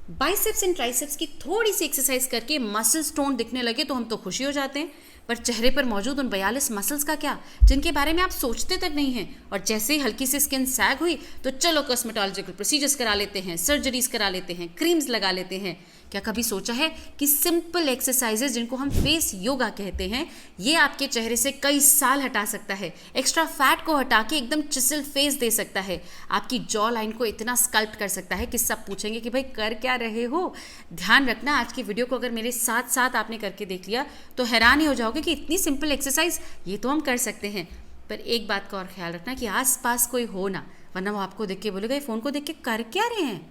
Biceps and triceps की थोड़ी सी exercise करके मसल्स टोन दिखने लगे तो हम तो खुशी हो जाते हैं, पर चेहरे पर मौजूद उन 42 मसल्स का क्या, जिनके बारे में आप सोचते तक नहीं हैं। और जैसे ही हल्की सी स्किन सैग हुई तो चलो कॉस्मेटोलॉजिकल प्रोसीजर्स करा लेते हैं, सर्जरीज करा लेते हैं, क्रीम्स लगा लेते हैं। क्या कभी सोचा है कि सिंपल एक्सरसाइजेज जिनको हम फेस योगा कहते हैं, ये आपके चेहरे से कई साल हटा सकता है, एक्स्ट्रा फैट को हटा के एकदम चिसल फेस दे सकता है, आपकी जॉ लाइन को इतना स्कल्प्ट कर सकता है कि सब पूछेंगे कि भाई कर क्या रहे हो। ध्यान रखना, आज की वीडियो को अगर मेरे साथ साथ आपने करके देख लिया तो हैरान ही हो जाओगे कि इतनी सिंपल एक्सरसाइज ये तो हम कर सकते हैं। पर एक बात का और ख्याल रखना कि आस पास कोई हो ना, वरना वो आपको देख के बोलेगा ये फ़ोन को देख के कर क्या रहे हैं।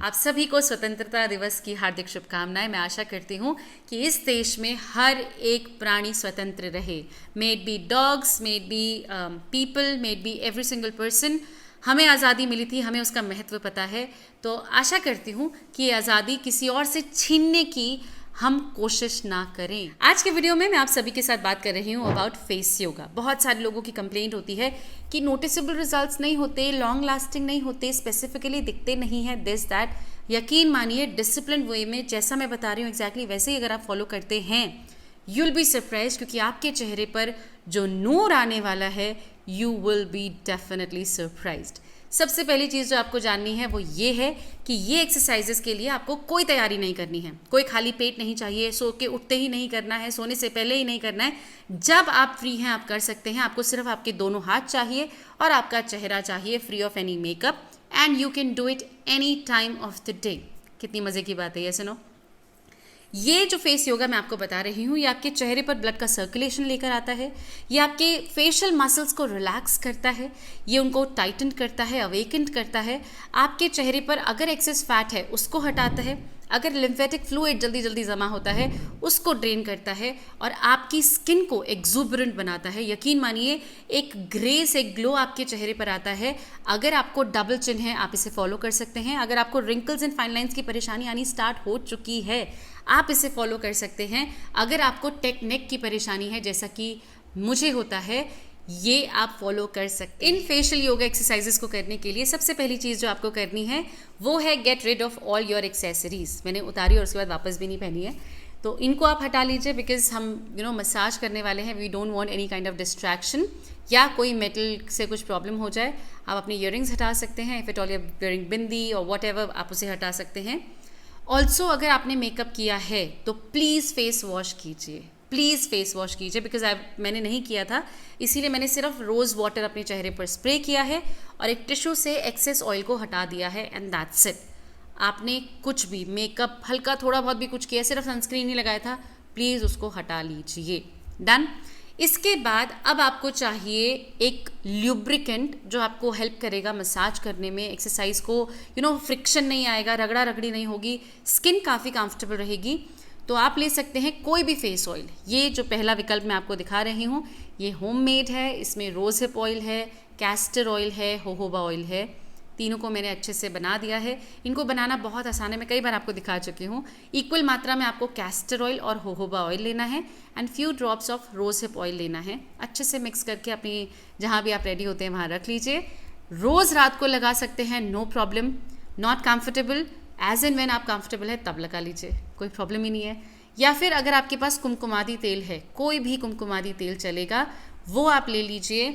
आप सभी को स्वतंत्रता दिवस की हार्दिक शुभकामनाएं। मैं आशा करती हूँ कि इस देश में हर एक प्राणी स्वतंत्र रहे, may it be dogs, may it be people, may it be every single person. हमें आज़ादी मिली थी, हमें उसका महत्व पता है, तो आशा करती हूँ कि ये आज़ादी किसी और से छीनने की हम कोशिश ना करें। आज के वीडियो में मैं आप सभी के साथ बात कर रही हूँ अबाउट फेस योगा। बहुत सारे लोगों की कंप्लेंट होती है कि नोटिसेबल रिजल्ट्स नहीं होते, लॉन्ग लास्टिंग नहीं होते, स्पेसिफिकली दिखते नहीं है, दिस दैट। यकीन मानिए, डिसिप्लिन वे में जैसा मैं बता रही हूँ एग्जैक्टली वैसे ही अगर आप फॉलो करते हैं, यू विल बी सरप्राइज, क्योंकि आपके चेहरे पर जो नूर आने वाला है, you will be definitely surprised. सबसे पहली चीज़ जो आपको जाननी है वो ये है कि ये एक्सरसाइजेस के लिए आपको कोई तैयारी नहीं करनी है, कोई खाली पेट नहीं चाहिए, सो के उठते ही नहीं करना है, सोने से पहले ही नहीं करना है। जब आप फ्री हैं आप कर सकते हैं। आपको सिर्फ आपके दोनों हाथ चाहिए और आपका चेहरा चाहिए free of any makeup, and you can do it any time of the day. कितनी मज़े की बात है ये, सुनो। ये जो फेस योगा मैं आपको बता रही हूँ, ये आपके चेहरे पर ब्लड का सर्कुलेशन लेकर आता है, ये आपके फेशियल मसल्स को रिलैक्स करता है, ये उनको टाइटन करता है, अवेकेंड करता है। आपके चेहरे पर अगर एक्सेस फैट है उसको हटाता है, अगर लिम्फेटिक फ्लूइड जल्दी जल्दी जमा होता है उसको ड्रेन करता है, और आपकी स्किन को एक्सूबरेंट बनाता है। यकीन मानिए, एक ग्रेस, एक ग्लो आपके चेहरे पर आता है। अगर आपको डबल चिन है आप इसे फॉलो कर सकते हैं। अगर आपको रिंकल्स एंड फाइन लाइन्स की परेशानी आनी स्टार्ट हो चुकी है आप इसे फॉलो कर सकते हैं। अगर आपको टेक नेक की परेशानी है जैसा कि मुझे होता है, ये आप फॉलो कर सकते हैं। इन फेशियल योगा एक्सरसाइजेस को करने के लिए सबसे पहली चीज़ जो आपको करनी है वो है get rid of all your accessories. मैंने उतारी और उसके बाद वापस भी नहीं पहनी है, तो इनको आप हटा लीजिए, बिकॉज हम मसाज करने वाले हैं। We don't want any kind of distraction, या कोई मेटल से कुछ प्रॉब्लम हो जाए। आप अपनी ईयरिंग्स हटा सकते हैं, if it all you're wearing bindi और वॉट एवर, आप उसे हटा सकते हैं। ऑल्सो अगर आपने मेकअप किया है तो प्लीज़ फेस वॉश कीजिए, प्लीज़ फेस वॉश कीजिए, बिकॉज मैंने नहीं किया था, इसीलिए मैंने सिर्फ रोज़ वाटर अपने चेहरे पर स्प्रे किया है और एक टिश्यू से एक्सेस ऑयल को हटा दिया है, एंड दैट्स इट। आपने कुछ भी मेकअप हल्का थोड़ा बहुत भी कुछ किया, सिर्फ सनस्क्रीन ही लगाया था, प्लीज़ उसको हटा लीजिए। डन। इसके बाद अब आपको चाहिए एक ल्यूब्रिकेंट जो आपको हेल्प करेगा मसाज करने में, एक्सरसाइज को फ्रिक्शन नहीं आएगा, रगड़ा रगड़ी नहीं होगी, स्किन काफ़ी कंफर्टेबल रहेगी। तो आप ले सकते हैं कोई भी फेस ऑयल। ये जो पहला विकल्प मैं आपको दिखा रही हूँ ये होममेड है, इसमें रोज़ हिप ऑयल है, कैस्टर ऑयल है, होहोबा ऑयल है। तीनों को मैंने अच्छे से बना दिया है। इनको बनाना बहुत आसान है, मैं कई बार आपको दिखा चुकी हूँ। इक्वल मात्रा में आपको कैस्टर ऑयल और होहोबा ऑयल लेना है and few drops of rose hip oil लेना है। अच्छे से मिक्स करके अपनी जहाँ भी आप रेडी होते हैं वहाँ रख लीजिए। रोज़ रात को लगा सकते हैं, no problem. Not comfortable, as and when आप कंफर्टेबल है तब लगा लीजिए, कोई प्रॉब्लम ही नहीं है। या फिर अगर आपके पास कुमकुमादी तेल है, कोई भी कुमकुमादी तेल चलेगा, वो आप ले लीजिए।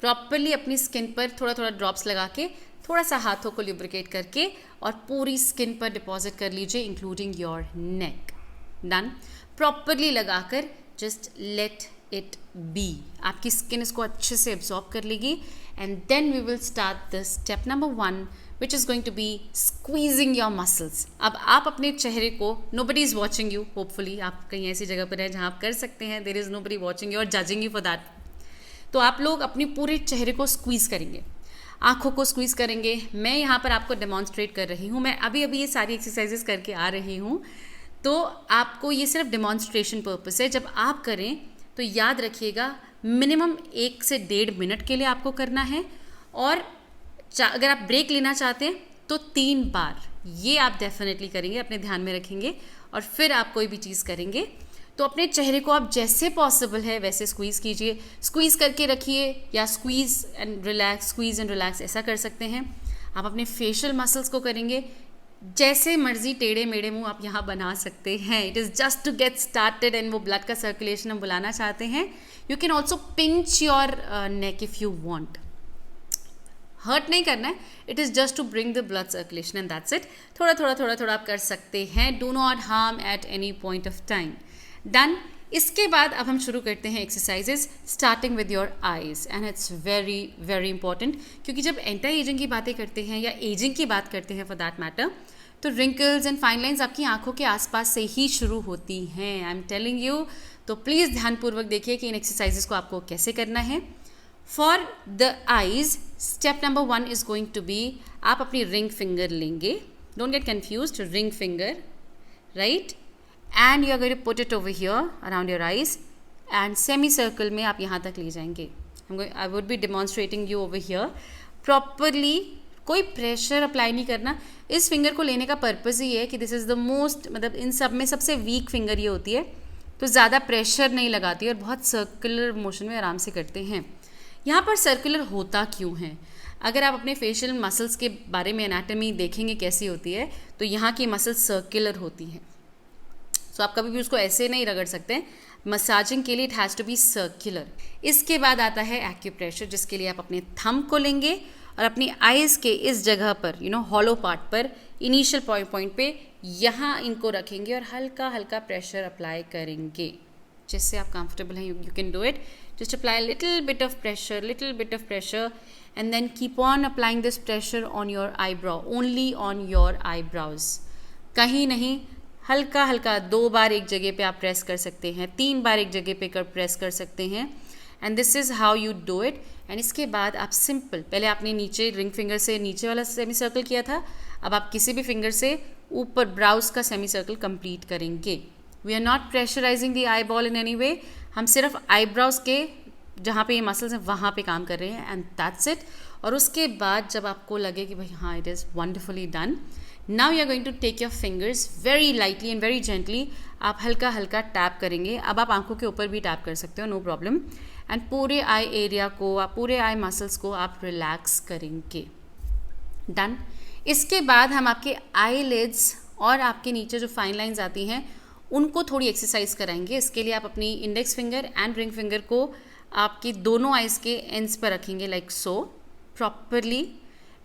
प्रॉपरली अपनी स्किन पर थोड़ा थोड़ा ड्रॉप्स लगा के, थोड़ा सा हाथों को लुब्रिकेट करके और पूरी स्किन पर डिपॉजिट कर लीजिए, including your neck. Done. Properly लगाकर जस्ट लेट इट बी, आपकी स्किन इसको अच्छे से एब्जॉर्ब कर लेगी, and then we will start the step number 1 which is going to be squeezing your muscles. अब आप अपने चेहरे को, nobody is watching you, hopefully आप कहीं ऐसी जगह पर हैं जहाँ आप कर सकते हैं, there is nobody watching you or judging you for that. तो आप लोग अपने पूरे चेहरे को स्क्वीज़ करेंगे, आँखों को स्क्वीज़ करेंगे। मैं यहाँ पर आपको डेमॉन्स्ट्रेट कर रही हूँ, मैं अभी अभी ये सारी एक्सरसाइजेस करके आ रही हूँ, तो आपको ये सिर्फ डेमॉन्स्ट्रेशन पर्पस है। जब आप करें तो याद रखिएगा मिनिमम 1 से 1.5 मिनट के लिए आपको करना है, और अगर आप ब्रेक लेना चाहते हैं तो 3 बार ये आप डेफिनेटली करेंगे, अपने ध्यान में रखेंगे, और फिर आप कोई भी चीज़ करेंगे। तो अपने चेहरे को आप जैसे पॉसिबल है वैसे स्क्वीज़ कीजिए, स्क्वीज़ करके रखिए या स्क्वीज़ एंड रिलैक्स ऐसा कर सकते हैं। आप अपने फेशियल मसल्स को करेंगे, जैसे मर्जी टेढ़े मेढ़े मुंह आप यहाँ बना सकते हैं। It is just to get started and वो ब्लड का सर्कुलेशन हम बुलाना चाहते हैं। You can also pinch your neck if you want, hurt नहीं करना है, it is just to bring the blood circulation and that's it. थोड़ा आप कर सकते हैं, do not harm at any point of time. Done. इसके बाद अब हम शुरू करते हैं exercises, starting with your eyes and it's very very important, क्योंकि जब एंटी एजिंग की बातें करते हैं या एजिंग की बात करते हैं फॉर दैट मैटर, तो रिंकल्स एंड फाइन लाइन्स आपकी आंखों के आसपास से ही शुरू होती हैं। I am telling you. तो प्लीज़ ध्यानपूर्वक देखिए कि इन एक्सरसाइजेज को आपको कैसे करना है। For the eyes, step number 1 is going to be, आप अपनी रिंग फिंगर लेंगे, don't get confused, ring finger, right, and you are going to put it over here around your eyes and semi circle में आप यहाँ तक ले जाएंगे। I would be demonstrating you over here properly. कोई pressure apply नहीं करना। इस फिंगर को लेने का पर्पज़ ही है कि दिस इज़ द मोस्ट, मतलब इन सब में सबसे वीक फिंगर ये होती है, तो ज़्यादा प्रेशर नहीं लगाती और बहुत सर्कुलर मोशन में आराम से करते हैं। यहाँ पर सर्कुलर होता क्यों है? अगर आप अपने फेशियल मसल्स के बारे में एनाटॉमी देखेंगे कैसी होती है, तो यहाँ की मसल्स सर्कुलर होती हैं। सो आप कभी भी उसको ऐसे नहीं रगड़ सकते। मसाजिंग के लिए it has to be circular. इसके बाद आता है एक्यूप्रेशर, जिसके लिए आप अपने थंब को लेंगे और अपनी आइज़ के इस जगह पर, हॉलो पार्ट पर, इनिशियल पॉइंट पे यहाँ इनको रखेंगे और हल्का हल्का प्रेशर अप्लाई करेंगे। जिससे आप कंफर्टेबल हैं, you can do it. Just apply a little bit of pressure, and then keep on applying this pressure on your eyebrow, only on your eyebrows. कहीं नहीं, हल्का हल्का 2 बार एक जगह पे आप प्रेस कर सकते हैं, 3 बार एक जगह पे प्रेस कर सकते हैं, and this is how you do it. And इसके बाद आप सिंपल, पहले आपने नीचे रिंग फिंगर से नीचे वाला सेमी सर्कल किया था, अब आप किसी भी फिंगर से ऊपर ब्राउज का सेमी सर्कल कंप्लीट करेंगे। We are not pressurising the eye ball in any way, हम सिर्फ आईब्राउज के जहाँ पे ये मसल्स हैं वहाँ पे काम कर रहे हैं, एंड दैट्स इट। और उसके बाद जब आपको लगे कि भाई हाँ, it is wonderfully done, now you are going to take your fingers very lightly and very gently, आप हल्का हल्का टैप करेंगे। अब आप आंखों के ऊपर भी टैप कर सकते हो, नो प्रॉब्लम, एंड पूरे आई एरिया को, आप पूरे आई मसल्स को आप रिलैक्स करेंगे। डन। इसके बाद हम आपके आई लिड्स और आपके नीचे जो फाइन लाइन्स आती हैं उनको थोड़ी एक्सरसाइज कराएंगे। इसके लिए आप अपनी index finger and ring finger को आपकी दोनों आइज़ के एंड्स पर रखेंगे, like so, properly,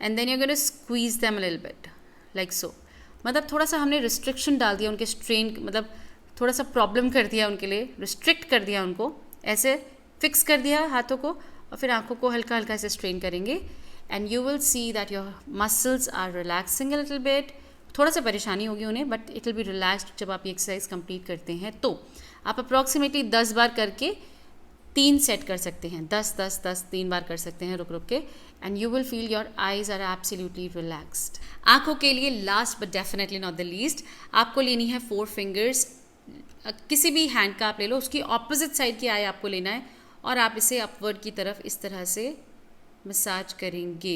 and then you going to squeeze them a little bit, like so. मतलब थोड़ा सा हमने रिस्ट्रिक्शन डाल दिया उनके स्ट्रेन, मतलब थोड़ा सा प्रॉब्लम कर दिया उनके लिए, रिस्ट्रिक्ट कर दिया उनको, ऐसे फिक्स कर दिया हाथों को, और फिर आंखों को हल्का हल्का से स्ट्रेन करेंगे, and you will see that your muscles are relaxing a little bit. थोड़ा सा परेशानी होगी उन्हें, but it will be relaxed जब आप ये एक्सरसाइज कंप्लीट करते हैं। तो आप अप्रॉक्सीमेटली 10 बार करके 3 सेट कर सकते हैं, 10 3 बार कर सकते हैं रुक के, and you will feel your eyes are absolutely relaxed. आंखों के लिए last but definitely not the least, आपको लेनी है 4 फिंगर्स, किसी भी हैंड का आप ले लो, उसकी ऑपोजिट साइड की आई आपको लेना है, और आप इसे अपवर्ड की तरफ इस तरह से मसाज करेंगे।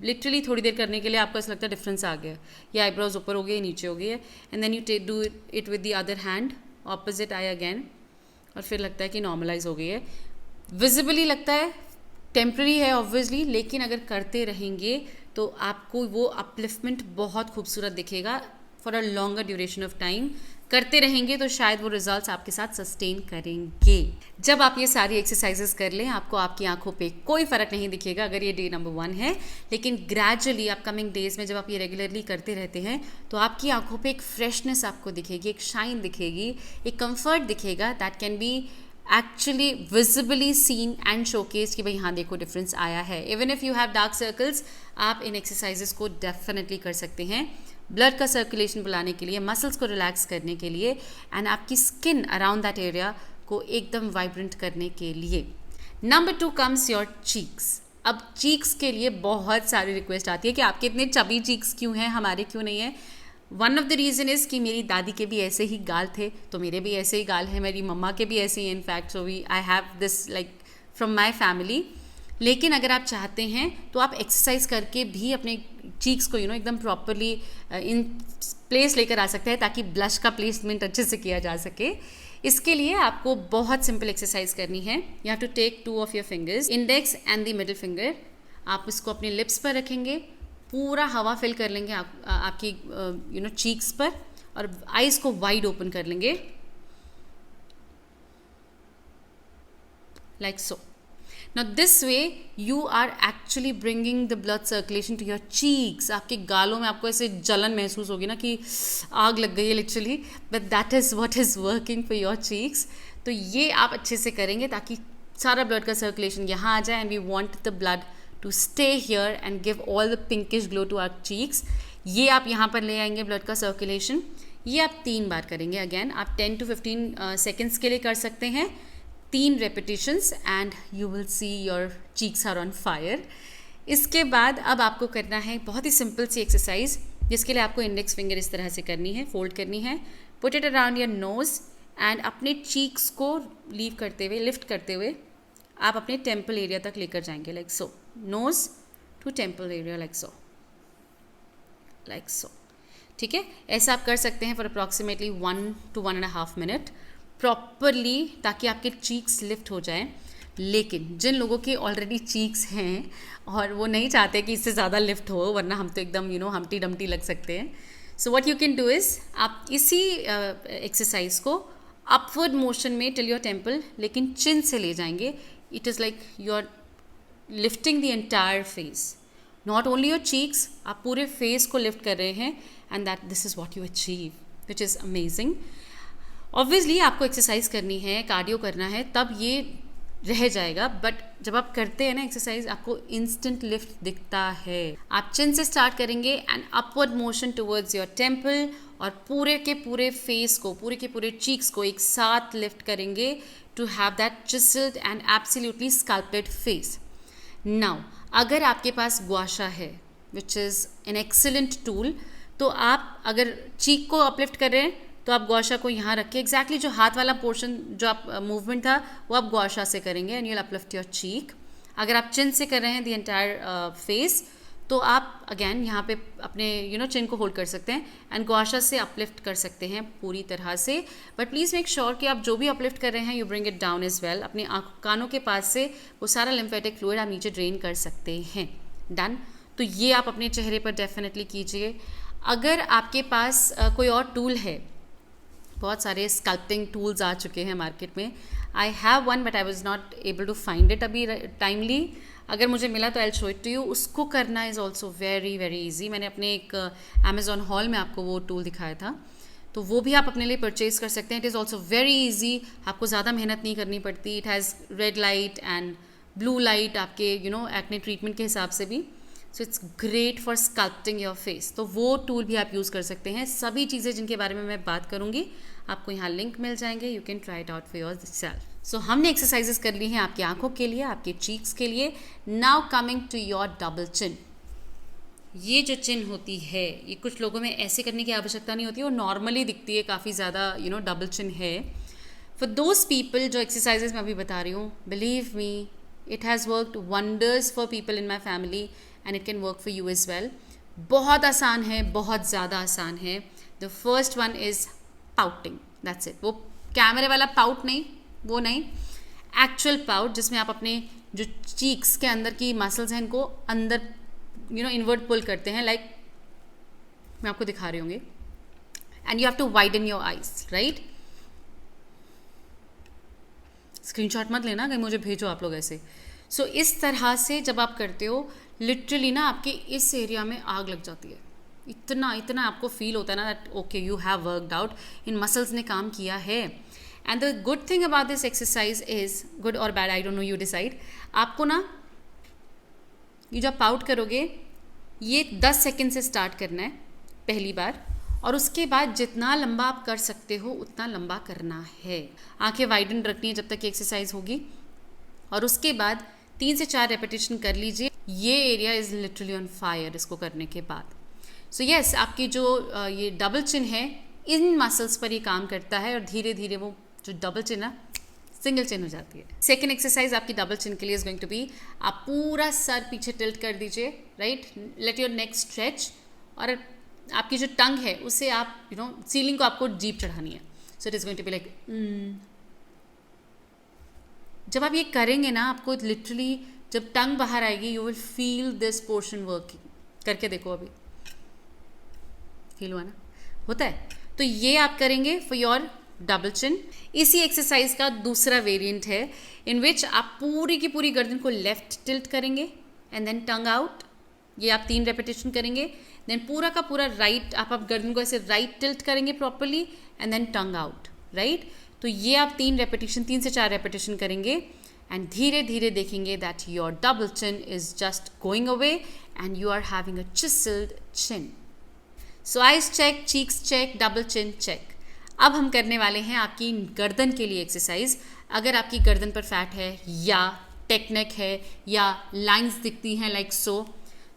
लिटरली थोड़ी देर करने के लिए आपको ऐसा लगता है डिफरेंस आ गया, ये आईब्रोज ऊपर हो गए, नीचे हो गए, and then you do it with the other hand, opposite eye again, और फिर लगता है कि नॉर्मलाइज हो गई है। विजिबली लगता है टेम्प्रेरी है ऑब्वियसली, लेकिन अगर करते रहेंगे तो आपको वो अपलिफ्टमेंट बहुत खूबसूरत दिखेगा for a longer duration of time. करते रहेंगे तो शायद वो रिजल्ट्स आपके साथ सस्टेन करेंगे। जब आप ये सारी एक्सरसाइजेस कर लें, आपको आपकी आंखों पे कोई फ़र्क नहीं दिखेगा अगर ये डे नंबर 1 है, लेकिन ग्रेजुअली अपकमिंग डेज में जब आप ये रेगुलरली करते रहते हैं तो आपकी आंखों पे एक फ्रेशनेस आपको दिखेगी, एक शाइन दिखेगी, एक कंफर्ट दिखेगा, that can be actually visibly seen and showcase कि भाई हाँ देखो डिफरेंस आया है। Even if you have dark circles, आप इन एक्सरसाइजेस को डेफिनेटली कर सकते हैं, ब्लड का सर्कुलेशन बढ़ाने के लिए, मसल्स को रिलैक्स करने के लिए, एंड आपकी स्किन अराउंड दैट एरिया को एकदम वाइब्रेंट करने के लिए। Number 2 comes your cheeks. अब चीक्स के लिए बहुत सारी रिक्वेस्ट आती है कि आपके इतने चबी चीक्स क्यों हैं, हमारे क्यों नहीं है। One of the reason is कि मेरी दादी के भी ऐसे ही गाल थे, तो मेरे भी ऐसे ही गाल हैं, मेरी मम्मा के भी ऐसे ही, in fact so I have this like from my family. लेकिन अगर आप चाहते हैं तो आप एक्सरसाइज करके भी अपने चीक्स को एकदम प्रॉपरली इन प्लेस लेकर आ सकते हैं, ताकि ब्लश का प्लेसमेंट अच्छे से किया जा सके। इसके लिए आपको बहुत सिंपल एक्सरसाइज करनी है. You have to take 2 of your fingers, index and the middle finger. आप इसको अपने लिप्स पर रखेंगे, पूरा हवा फिल कर लेंगे आपकी चीक्स पर, और आईज को वाइड ओपन कर लेंगे like so. Now this way you are actually bringing the blood circulation to your cheeks. आपके गालों में आपको ऐसे जलन महसूस होगी ना कि आग लग गई है literally, but that is what is working for your cheeks. तो ये आप अच्छे से करेंगे ताकि सारा ब्लड का सर्कुलेशन यहाँ आ जाए, and we want the blood to stay here and give all the pinkish glow to our cheeks. ये आप यहाँ पर ले आएंगे ब्लड का सर्कुलेशन. ये आप 3 बार करेंगे. अगेन आप 10 to 15 सेकेंड्स के लिए कर सकते हैं, 3 repetitions, and you will see your cheeks are on fire. इसके बाद अब आपको करना है बहुत ही सिंपल सी एक्सरसाइज, जिसके लिए आपको इंडेक्स फिंगर इस तरह से करनी है, फोल्ड करनी है, put it around your nose, and अपने चीक्स को लिफ्ट करते हुए आप अपने टेम्पल एरिया तक लेकर जाएंगे, like so. Nose to temple area, like so. ठीक है, ऐसा आप कर सकते हैं for approximately 1 to 1.5 minute properly, ताकि आपके चीक्स लिफ्ट हो जाएं. लेकिन जिन लोगों के ऑलरेडी चीक्स हैं और वो नहीं चाहते कि इससे ज़्यादा लिफ्ट हो, वरना हम तो एकदम हमटी डमटी लग सकते हैं. So what you can do is, आप इसी एक्सरसाइज को अपवर्ड मोशन में टिल योर टेम्पल, लेकिन चिन से ले जाएंगे. It is like you are lifting the entire face, not only your cheeks, आप पूरे फेस को लिफ्ट कर रहे हैं, and this is what you achieve, which is amazing. Obviously आपको एक्सरसाइज करनी है, कार्डियो करना है, तब ये रह जाएगा, बट जब आप करते हैं ना एक्सरसाइज, आपको इंस्टेंट लिफ्ट दिखता है. आप चिन से स्टार्ट करेंगे and upward motion towards your temple, और पूरे के पूरे फेस को, पूरे के पूरे चीक्स को एक साथ लिफ्ट करेंगे to have that chiselled and absolutely sculpted face. Now अगर आपके पास गुआशा है, which is an excellent tool, तो आप अगर चीक को अपलिफ्ट कर रहे हैं तो आप गुआशा को यहाँ रख के एग्जैक्टली जो हाथ वाला पोर्शन जो आप मूवमेंट था वो आप गुआशा से करेंगे, and you will uplift your cheek. अगर आप चिन से कर रहे हैं द एंटायर फेस, तो आप अगेन यहाँ पे अपने चिन को होल्ड कर सकते हैं एंड गुआशा से अपलिफ्ट कर सकते हैं पूरी तरह से. बट प्लीज़ मेक श्योर कि आप जो भी अपलिफ्ट कर रहे हैं you bring it down as well. अपने कानों के पास से वो सारा लिम्फेटिक फ्लूइड आप नीचे ड्रेन कर सकते हैं. डन. तो ये आप अपने चेहरे पर डेफिनेटली कीजिए. अगर आपके पास कोई और टूल है, बहुत सारे स्कल्पटिंग टूल्स आ चुके हैं मार्केट में. I have one but I was not able to find it अभी टाइमली. अगर मुझे मिला तो I will show it to you. उसको करना is also very very easy. मैंने अपने एक अमेजॉन हॉल में आपको वो टूल दिखाया था, तो वो भी आप अपने लिए परचेज कर सकते हैं. It is also very easy, आपको ज़्यादा मेहनत नहीं करनी पड़ती. It has red light and blue light आपके एक्ने ट्रीटमेंट के हिसाब से भी. So it's great for sculpting your face. तो वो टूल भी आप यूज़ कर सकते हैं. सभी चीज़ें जिनके बारे में मैं बात करूँगी आपको यहाँ लिंक मिल जाएंगे, you can try it out for yourself. So हमने एक्सरसाइजेस कर ली हैं आपकी आंखों के लिए, आपके चीक्स के लिए. Now coming to your double chin. ये जो चिन होती है, ये कुछ लोगों में ऐसे करने की आवश्यकता नहीं होती, वो नॉर्मली दिखती है, काफ़ी ज़्यादा डबल चिन है. फॉर दोज पीपल जो एक्सरसाइजेस मैं अभी बता रही हूँ, believe me it has worked wonders for people in my family and it can work for you as well. बहुत आसान है, बहुत ज़्यादा आसान है. The first one is pouting. That's it. वो कैमरे वाला पाउट नहीं, वो नहीं, एक्चुअल पाउट जिसमें आप अपने जो चीक्स के अंदर की मसल्स हैं इनको अंदर इनवर्ट पुल करते हैं, लाइक मैं आपको दिखा रही होंगी. And you have to widen your eyes, right. Screenshot मत लेना, कहीं मुझे भेजो आप लोग ऐसे. सो इस तरह से जब आप करते हो, लिटरली ना आपके इस एरिया में आग लग जाती है. इतना आपको फील होता है ना that okay you have worked out, इन मसल्स ने काम किया है. And the good thing about this exercise is, good और bad I don't know, you decide. आपको ना ये जब पाउट करोगे, ये 10 सेकेंड से स्टार्ट करना है पहली बार, और उसके बाद जितना लंबा आप कर सकते हो उतना लंबा करना है. आंखें वाइडन रखनी है जब तक ये एक्सरसाइज होगी, और उसके बाद 3 से 4 रेपिटेशन कर लीजिए. ये area is literally on fire इसको करने के बाद. सो येस, आपकी जो ये डबल चिन है, इन मसल्स पर ये काम करता है, और धीरे धीरे वो जो डबल चिन है सिंगल चिन हो जाती है. सेकेंड एक्सरसाइज आपकी डबल चिन के लिए इज गोइंग टू बी, आप पूरा सर पीछे टिल्ट कर दीजिए, right. Let your neck stretch, और आपकी जो टंग है उससे आप सीलिंग को आपको जीप चढ़ानी है. So it is going to be like जब आप ये करेंगे ना, आपको लिटरली जब टंग बाहर आएगी you will feel this portion working. करके देखो अभी, फील हुआ ना, होता है. तो ये आप करेंगे फॉर योर डबल चिन. इसी एक्सरसाइज का दूसरा वेरिएंट है इन विच आप पूरी की पूरी गर्दन को लेफ्ट टिल्ट करेंगे एंड देन टंग आउट. ये आप 3 रेपिटेशन करेंगे. देन पूरा का पूरा राइट आप गर्दन को ऐसे राइट टिल्ट करेंगे properly and then tongue out, right. तो ये आप 3 से 4 रेपिटेशन करेंगे एंड धीरे धीरे देखेंगे that your double chin is just going away and you are having a chiselled chin. So eyes check, cheeks check, double chin check. अब हम करने वाले हैं आपकी गर्दन के लिए एक्सरसाइज. अगर आपकी गर्दन पर फैट है या टेक्निक है या लाइंस दिखती हैं लाइक सो,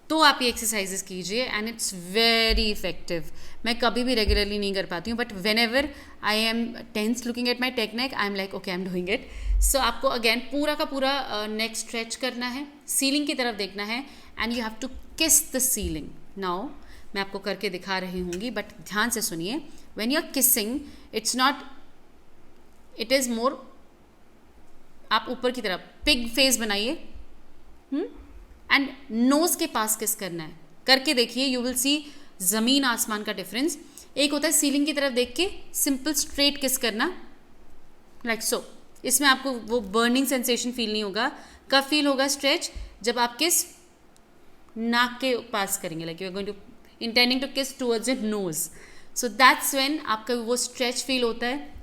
तो आप ये एक्सरसाइजेस कीजिए एंड इट्स वेरी इफेक्टिव. मैं कभी भी रेगुलरली नहीं कर पाती हूँ, but whenever I am tense looking at my technique I am like okay I am doing it. So आपको अगेन पूरा का पूरा नेक स्ट्रेच करना है, सीलिंग की तरफ देखना है एंड यू हैव टू किस द सीलिंग. नाउ मैं आपको करके दिखा रही होंगी, बट ध्यान से सुनिए. When you are kissing it's not, it is more, आप ऊपर की तरफ पिग फेस बनाइए एंड नोज के पास किस करना है. करके देखिए, यू विल सी ज़मीन आसमान का डिफरेंस. एक होता है सीलिंग की तरफ देख के सिंपल स्ट्रेट किस करना लाइक सो. इसमें आपको वो बर्निंग सेंसेशन फील नहीं होगा. कब फील होगा स्ट्रेच? जब आप किस नाक के पास करेंगे, like you are going to intending to kiss towards your nose. So that's when आपका वो स्ट्रेच फील होता है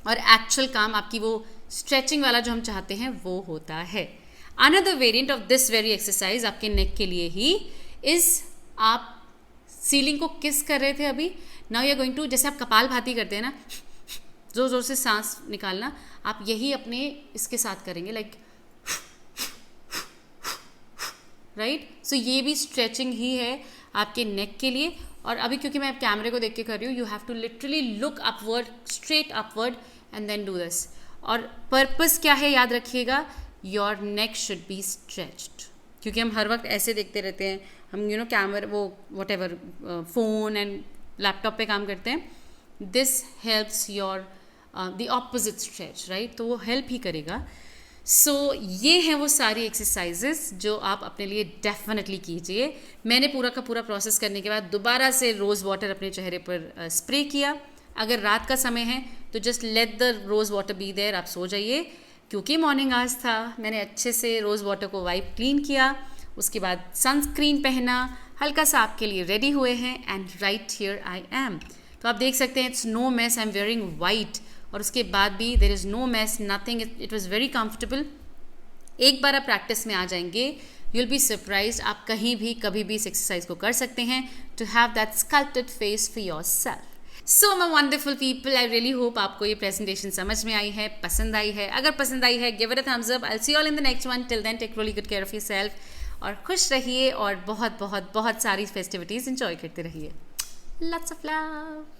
और एक्चुअल काम आपकी वो स्ट्रेचिंग वाला जो हम चाहते हैं वो होता है. Another variant of this very exercise आपके नेक के लिए ही इज, आप सीलिंग को किस कर रहे थे अभी. Now you are going to, जैसे आप कपाल भाती करते हैं ना, जोर जोर से सांस निकालना, आप यही अपने इसके साथ करेंगे लाइक राइट. सो ये भी स्ट्रेचिंग ही है आपके नेक के लिए. और अभी क्योंकि मैं कैमरे को देख के कर रही हूँ, you have to literally look upward, straight upward and then do this. और पर्पस क्या है याद रखिएगा, your neck should be stretched. क्योंकि हम हर वक्त ऐसे देखते रहते हैं, हम कैमरा वो what ever phone and laptop पे काम करते हैं. This helps your the opposite stretch, right. तो वो हेल्प ही करेगा. सो ये हैं वो सारी एक्सरसाइजेस जो आप अपने लिए डेफिनेटली कीजिए. मैंने पूरा का पूरा प्रोसेस करने के बाद दोबारा से रोज़ वाटर अपने चेहरे पर स्प्रे किया. अगर रात का समय है तो just let the rose water be there, आप सो जाइए. क्योंकि मॉर्निंग आज था, मैंने अच्छे से रोज़ वाटर को वाइप क्लीन किया. उसके बाद सनस्क्रीन पहना, हल्का सा आपके लिए रेडी हुए हैं and right here I am. तो आप देख सकते हैं it's no mess, I am wearing white. और उसके बाद भी there is no mess, nothing, it was very comfortable. एक बार आप प्रैक्टिस में आ जाएंगे, यू विल बी सरप्राइज्ड. आप कहीं भी कभी भी इस एक्सरसाइज को कर सकते हैं to have that sculpted face for yourself. So my wonderful people, I really hope आपको ये प्रेजेंटेशन समझ में आई है, पसंद आई है. अगर पसंद आई है, give it a thumbs up. I will see you all in the next one. Till then take really good care of yourself और खुश रहिए और बहुत बहुत बहुत सारी फेस्टिविटीज़ एंजॉय करते रहिए. Lots of love.